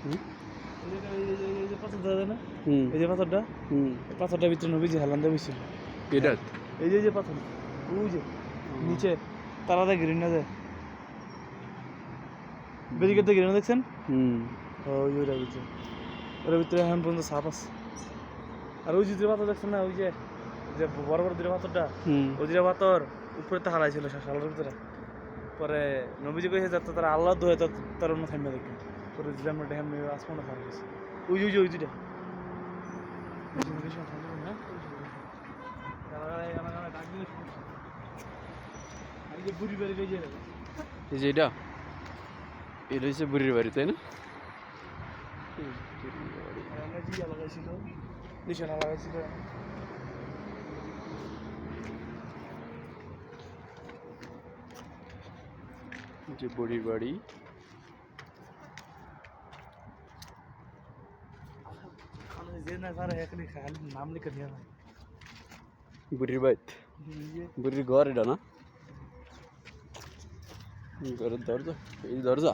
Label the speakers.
Speaker 1: এই যে পাথর দাদা না,
Speaker 2: হুম
Speaker 1: এই যে পাথরটা,
Speaker 2: হুম
Speaker 1: এই পাথরটা ভিতরে নবীজি হেলান দিয়ে বসছিল।
Speaker 2: এটা
Speaker 1: এই যে পাথর, ওই যে নিচে তারা দেয় গ্রিন না দেয়, বেরিকেড দিয়ে গ্রিন দেখছেন?
Speaker 2: হুম
Speaker 1: ওই ওটার ভিতরে, ওর ভিতরে এখন পর্যন্ত সাপ আছে। আর ওই যে দুটো পাথর দেখছেন না, ওই যে যে বড় বড় দুটো পাথরটা,
Speaker 2: হুম
Speaker 1: ওই দুটো পাথর উপরে তো হারাইছিল শালার ভিতরে। পরে নবীজি কইছে যাতে তারা আল্লাহ দোয়ে তার অন্য থামিয়ে দেখবে, পরে দিলাম এটা এমনি আসমানে হারা গেছে। ওই যে ওই দুটা বুড়ি বাড়ি গেছে,
Speaker 2: এই যে এটা হচ্ছে বুড়ির বাড়ি তাই না?
Speaker 1: আমরা জিয়া লাগাইছিল, নিশানা লাগাইছিল।
Speaker 2: যে বুড়ির বাড়ি
Speaker 1: যে না স্যার এখানে খালি নাম লিখে দিয়ে না।
Speaker 2: বুড়ির বাড়ি বুড়ির ঘর এটা না? ঘরের দরজা, এই দরজা।